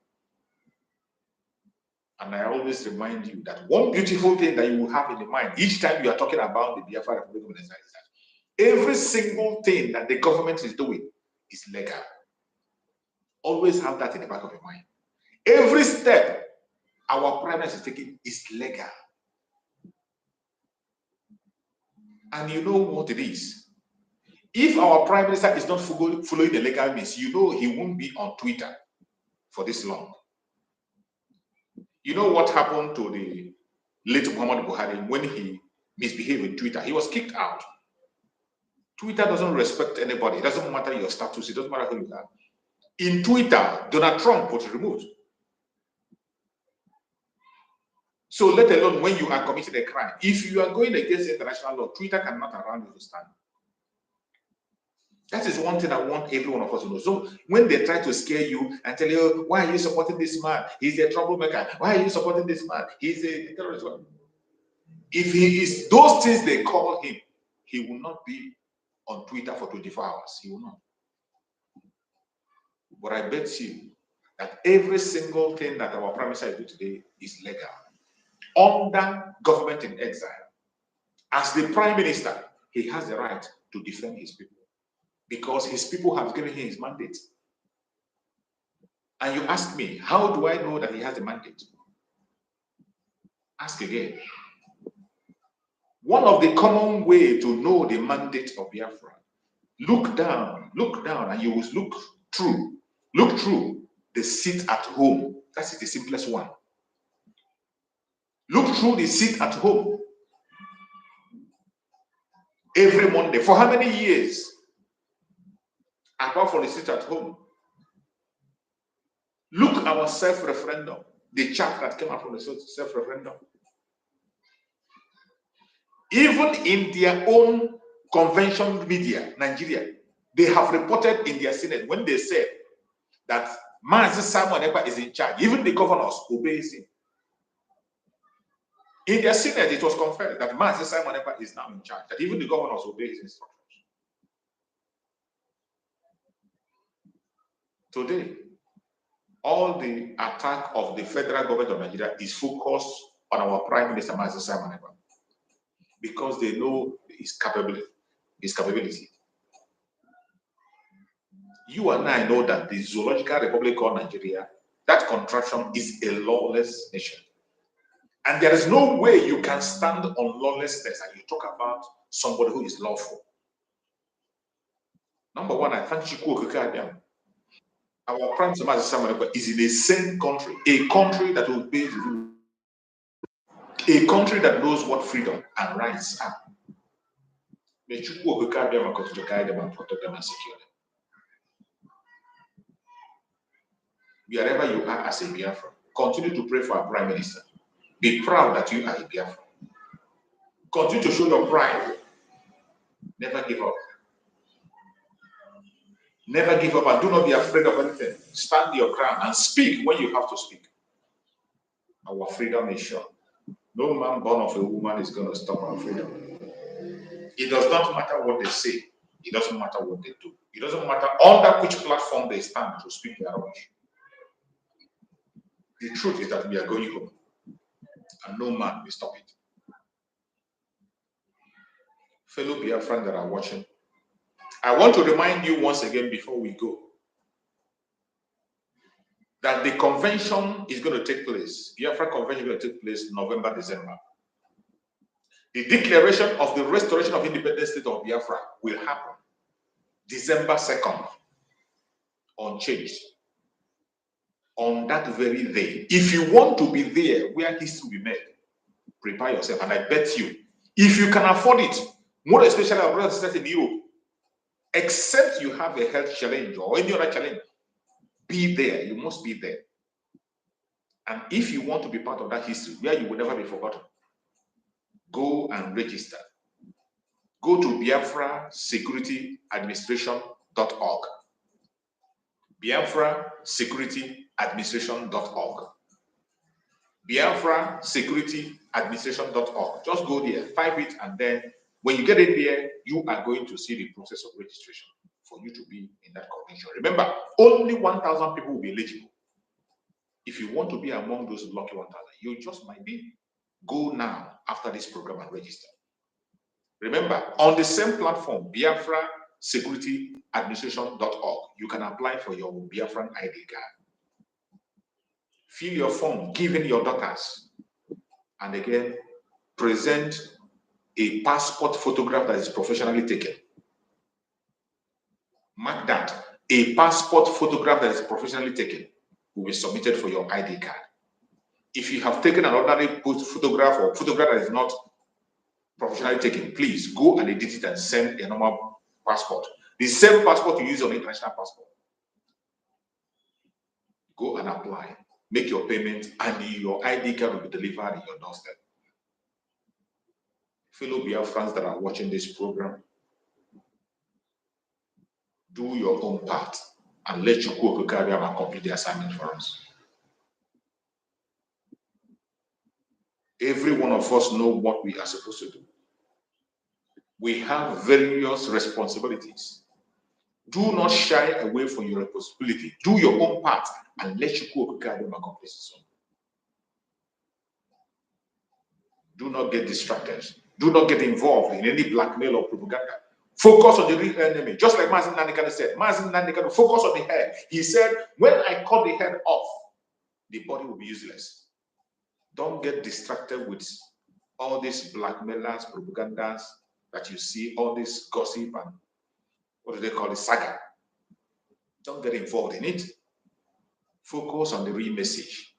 And I always remind you that one beautiful thing that you will have in the mind each time you are talking about the Biafra Republic Government is that every single thing that the government is doing is legal. Always have that in the back of your mind. Every step our Prime Minister is taking is legal. And you know what it is. If our Prime Minister is not following the legal means, you know he won't be on Twitter for this long. You know what happened to the late Muhammad Buhari when he misbehaved in Twitter? He was kicked out. Twitter doesn't respect anybody. It doesn't matter your status. It doesn't matter who you are. In Twitter, Donald Trump was removed. So let alone when you are committing a crime. If you are going against international law, Twitter cannot allow you to stand. That is one thing I want every one of us to know. So when they try to scare you and tell you, why are you supporting this man? He's a troublemaker. Why are you supporting this man? He's a terrorist. If he is those things they call him, he will not be on Twitter for 24 hours. He will not. But I bet you that every single thing that our Prime Minister do today is legal. Under government in exile, as the Prime Minister, he has the right to defend his people because his people have given him his mandate. And you ask me, how do I know that he has the mandate? Ask again. One of the common way to know the mandate of Biafra, look down, and you will look through the seat at home. That is the simplest one. Look through the seat at home every Monday. For how many years? Apart from the seat at home. Look at our self-referendum, the chat that came out from the self-referendum. Even in their own convention media, Nigeria, they have reported in their Senate when they said that Mazi Simon Ekpa is in charge. Even the governors obey him. In their Senate, it was confirmed that Mazi Simon Ekpa is now in charge, that even the governors obey his instructions. Today, all the attack of the federal government of Nigeria is focused on our Prime Minister Mazi Simon Ekpa because they know his capability. You and I know that the Zoological Republic of Nigeria, that contraction is a lawless nation. And there is no way you can stand on lawlessness and you talk about somebody who is lawful. Number one, I thank Chukwu Okike. Our Prime Minister is in a sane country, a country that obeys the rule, a country that knows what freedom and rights are. May Chukwu Okike continue to guide them and protect them and secure them. Wherever you are as a Biafran, continue to pray for our Prime Minister. Be proud that you are a Biafran. Continue to show your pride. Never give up. Never give up and do not be afraid of anything. Stand your ground and speak when you have to speak. Our freedom is sure. No man born of a woman is going to stop our freedom. It does not matter what they say. It doesn't matter what they do. It doesn't matter under which platform they stand to speak their rubbish. The truth is that we are going home. And no man will stop it. Fellow Biafrans that are watching, I want to remind you once again before we go that the convention is going to take place. Biafra convention is going to take place November, December. The declaration of the restoration of independent state of Biafra will happen December 2nd, unchanged. On that very day, if you want to be there where history will be made, prepare yourself. And I bet you, if you can afford it, more especially our brothers and sisters in Europe, except you have a health challenge or any other challenge, be there. You must be there. And if you want to be part of that history where you will never be forgotten, go and register. Go to biafrasecurityadministration.org. biafrasecurityadministration.org. biafrasecurityadministration.org. Just go there, type it, and then when you get in there, you are going to see the process of registration for you to be in that convention. Remember, only 1,000 people will be eligible. If you want to be among those lucky 1,000, you just might be. Go now after this program and register. Remember, on the same platform, biafrasecurityadministration.org, you can apply for your Biafran ID card. Fill your form, give in your daughters, and again, present a passport photograph that is professionally taken. Mark that. A passport photograph that is professionally taken will be submitted for your ID card. If you have taken an ordinary photograph or photograph that is not professionally taken, please go and edit it and send a normal passport. The same passport you use on international passport. Go and apply, make your payment, and your ID card will be delivered in your doorstep. Fellow Biafrans that are watching this program, do your own part and let Chukwu Okike complete the assignment for us. Every one of us know what we are supposed to do. We have various responsibilities. Do not shy away from your responsibility. Do your own part and let Chukwu Okike complete his own. Do not get distracted. Do not get involved in any blackmail or propaganda. Focus on the real enemy. Just like Mazi Nnamdi said, Mazi Nnamdi focus on the head. He said, when I cut the head off, the body will be useless. Don't get distracted with all these blackmailers, propagandas that you see, all this gossip and what do they call it, saga. Don't get involved in it. Focus on the real message.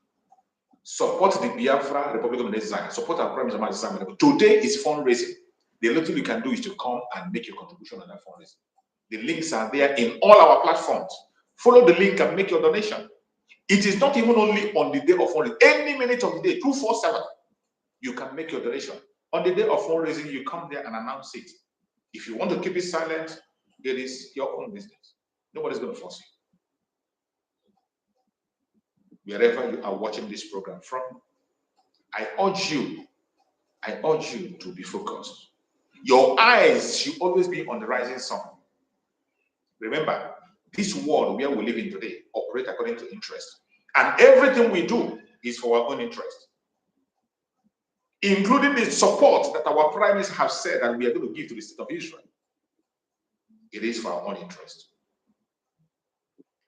Support the Biafra Republic of Exile. Support our Prime Minister. Today is fundraising. The little you can do is to come and make your contribution on that fundraising. The links are there in all our platforms. Follow the link and make your donation. It is not even only on the day of fundraising. Any minute of the day, 247, you can make your donation. On the day of fundraising, you come there and announce it. If you want to keep it silent, it is your own business. Nobody's going to force you. Wherever you are watching this program from, I urge you to be focused. Your eyes should always be on the rising sun. Remember, this world where we live in today operates according to interest. And everything we do is for our own interest, including the support that our prime minister have said that we are going to give to the state of Israel. It is for our own interest.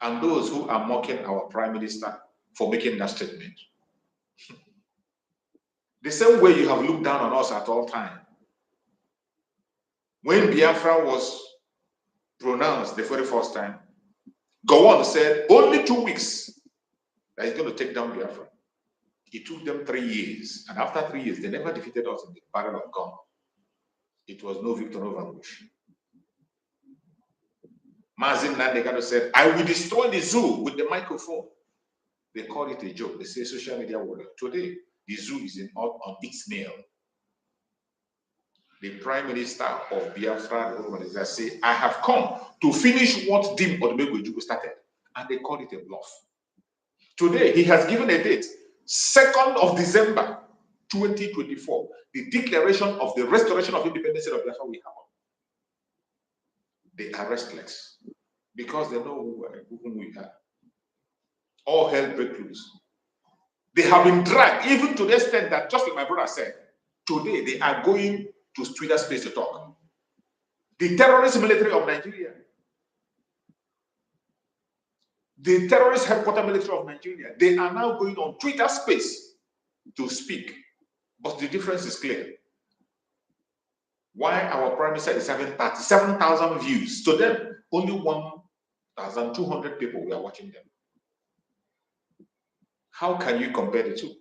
And those who are mocking our prime minister for making that statement, the same way you have looked down on us at all times. When Biafra was pronounced the very first time, Gowon said only 2 weeks that he's going to take down Biafra. It took them 3 years, and after 3 years, they never defeated us in the Battle of Gom. It was no victory, no vanquish. Mazin Nandekado said, I will destroy the zoo with the microphone. They call it a joke. They say social media warrior. Today, the zoo is on its nail. The Prime Minister of Biafra say, I have come to finish what Dim Odumegwu started. And they call it a bluff. Today, he has given a date, 2nd of December, 2024, the declaration of the restoration of independence of Biafra we have. They are restless because they know whom we are. All hell break loose. They have been dragged, even to the extent that, just like my brother said, today they are going to Twitter space to talk. The terrorist military of Nigeria, the terrorist headquarters military of Nigeria, they are now going on Twitter space to speak. But the difference is clear. Why our prime minister is having 37,000 views? To them, only 1,200 people were watching them. How can you compare the two?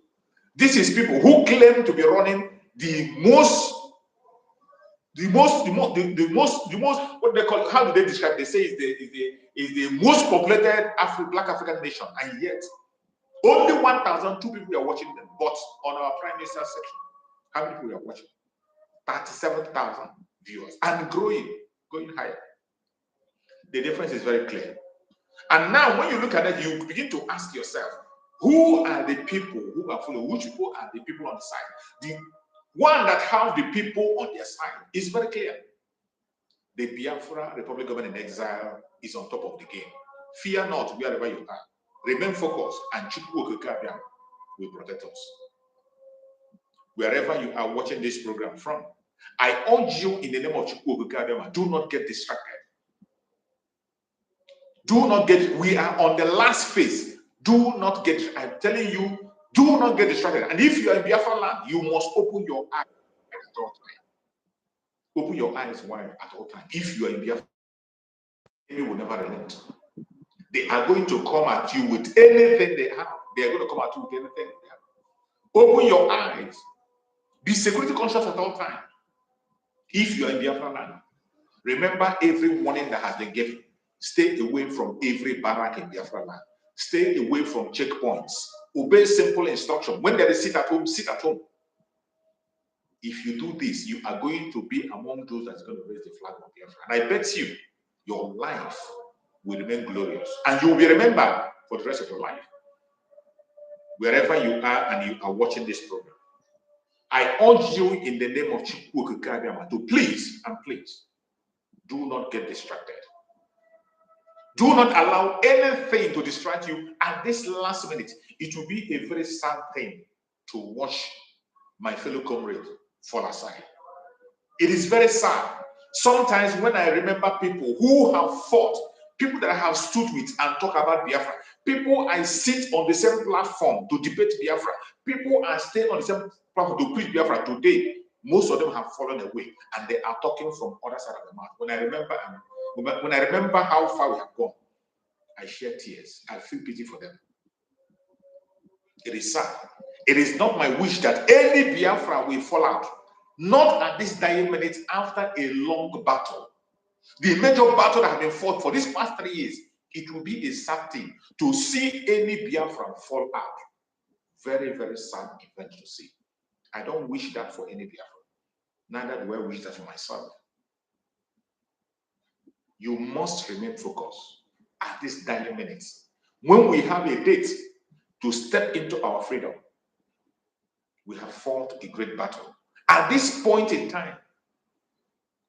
This is people who claim to be running the most, what they call, how do they describe? They say is the most populated Black African nation, and yet only 1,002 people are watching them. But on our prime minister's section, how many people are watching? 37,000 viewers, and going higher. The difference is very clear. And now, when you look at it, you begin to ask yourself, who are the people who are following? Which people are the people on the side? The one that have the people on their side is very clear. The Biafra Republic Government in Exile is on top of the game. Fear not wherever you are. Remain focused, and Chukwu Okekabia will protect us. Wherever you are watching this program from, I urge you in the name of Chukwu Okekabia, do not get distracted. Do not get, we are on the last phase. Do not get, I'm telling you, do not get distracted. And if you are in Biafra land, you must open your eyes at all time. Open your eyes wide at all time. If you are in Biafra, they will never relent. They are going to come at you with anything they have. They are going to come at you with anything they have. Open your eyes. Be security conscious at all time. If you are in Biafra land, remember every warning that has been given. Stay away from every barrack in Biafra land. Stay away from checkpoints. Obey simple instruction. When there is sit at home, sit at home. If you do this, you are going to be among those that's going to raise the flag of Biafra. And I bet you, your life will remain glorious. And you will be remembered for the rest of your life. Wherever you are and you are watching this program, I urge you in the name of Chukwu Okekabia to please and please do not get distracted. Do not allow anything to distract you at this last minute. It will be a very sad thing to watch my fellow comrade fall aside. It is very sad. Sometimes when I remember people who have fought, people that I have stood with and talk about Biafra, people I sit on the same platform to debate Biafra, people I stay on the same platform to preach Biafra today, most of them have fallen away and they are talking from other side of the mouth. When I remember how far we have gone, I shed tears. I feel pity for them. It is sad. It is not my wish that any Biafra will fall out. Not at this dying minute after a long battle. The major battle that has been fought for these past 3 years, it will be a sad thing to see any Biafran fall out. Very, very sad event to see. I don't wish that for any Biafran. Neither do I wish that for myself. You must remain focused at this dying minute. When we have a date to step into our freedom, we have fought a great battle. At this point in time,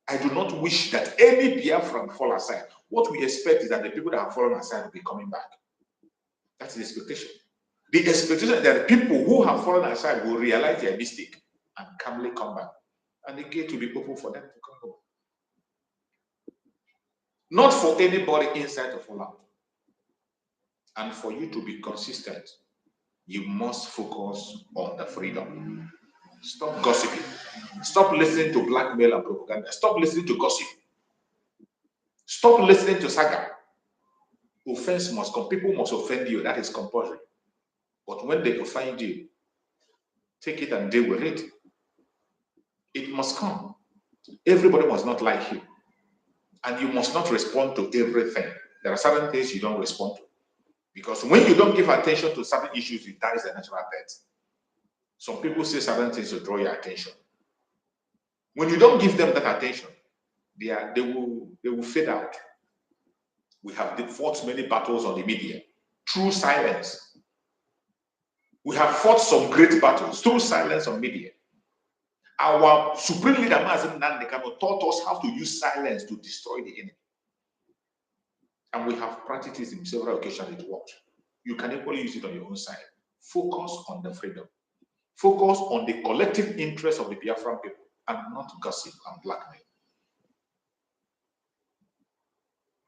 I do not wish that any Biafran fall aside. What we expect is that the people that have fallen aside will be coming back. That's the expectation. The expectation is that the people who have fallen aside will realize their mistake and calmly come back. And the gate will be open for them to come home. Not for anybody inside to fall out. And for you to be consistent, you must focus on the freedom. Stop gossiping. Stop listening to blackmail and propaganda. Stop listening to gossip. Stop listening to saga. Offense must come. People must offend you. That is compulsory. But when they offend you, take it and deal with it. It must come. Everybody must not like you. And you must not respond to everything. There are certain things you don't respond to. Because when you don't give attention to certain issues, it dies a natural death. Some people say certain things to draw your attention. When you don't give them that attention, they will fade out. We have fought many battles on the media through silence. We have fought some great battles through silence on media. Our supreme leader, Mazen Nandekano, taught us how to use silence to destroy the enemy. And we have practiced it in several occasions. It worked. You can equally use it on your own side. Focus on the freedom. Focus on the collective interest of the Biafran people and not gossip and blackmail.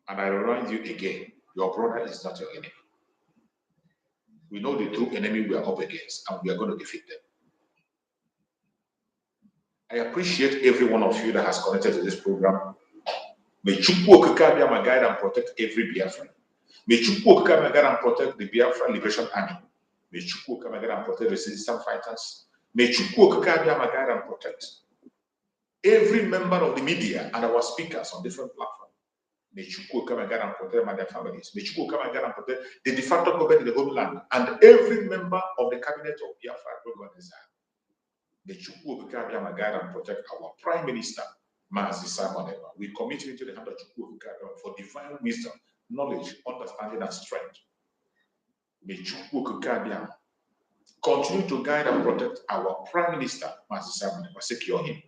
And I remind you again, your brother is not your enemy. We know the true enemy we are up against, and we are going to defeat them. I appreciate every one of you that has connected to this program. May Chukwu Okike guide and protect every Biafran. May Chukwu Okike guide and protect the Biafran Liberation Army. May Chukwu Okike guide and protect the resistance fighters. May Chukwu Okike guide and protect every member of the media and our speakers on different platforms. May Chukwu Okike guide and protect them and their families. May Chukwu Okike guide and protect the de facto government in the homeland and every member of the cabinet of Biafra. May Chukwu Okike guide and protect our Prime Minister, Mazi Simon Eba. We commit him to the hand of Chukwu Okike for divine wisdom, knowledge, understanding, and strength. May Chukwu Okike continue to guide and protect our Prime Minister, Mazi Simon Eba. Secure him.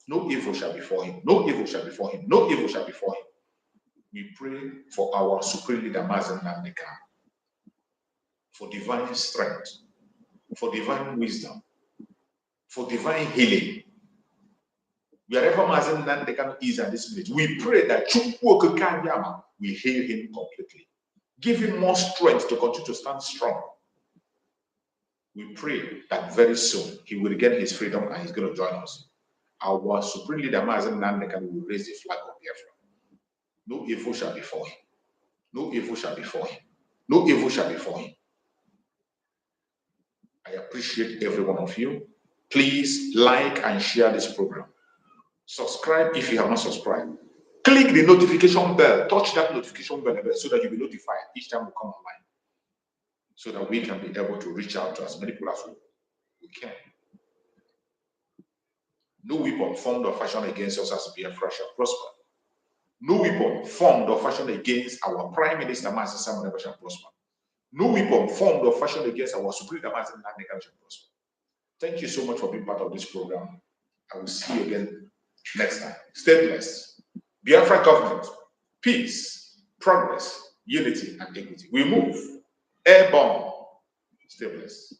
No evil shall befall him. No evil shall befall him. No evil shall befall him. We pray for our supreme leader, Mazen Nandeka, for divine strength, for divine wisdom, for divine healing. Wherever Mazen Nandeka is at this minute, we pray that Chukwu Okike will heal him completely. Give him more strength to continue to stand strong. We pray that very soon he will regain his freedom and he's going to join us. Our supreme leader, Mazen Nandeka, will raise the flag of Biafra. No evil shall befall him. No evil shall befall him. No evil shall befall him. I appreciate every one of you. Please like and share this program. Subscribe if you have not subscribed. Click the notification bell. Touch that notification bell so that you'll be notified each time we come online. So that we can be able to reach out to as many people as we can. No weapon formed or fashioned against us as Biafra shall prosper. No weapon formed or fashioned against our Prime Minister, Mazi Simon Eba, shall prosper. No weapon formed or fashioned against our Supreme Leader, Mazi Nandeka, shall prosper. Thank you so much for being part of this program. I will see you again next time. Stay blessed. Biafra government, peace, progress, unity, and equity. We move. Airborne. Stay blessed.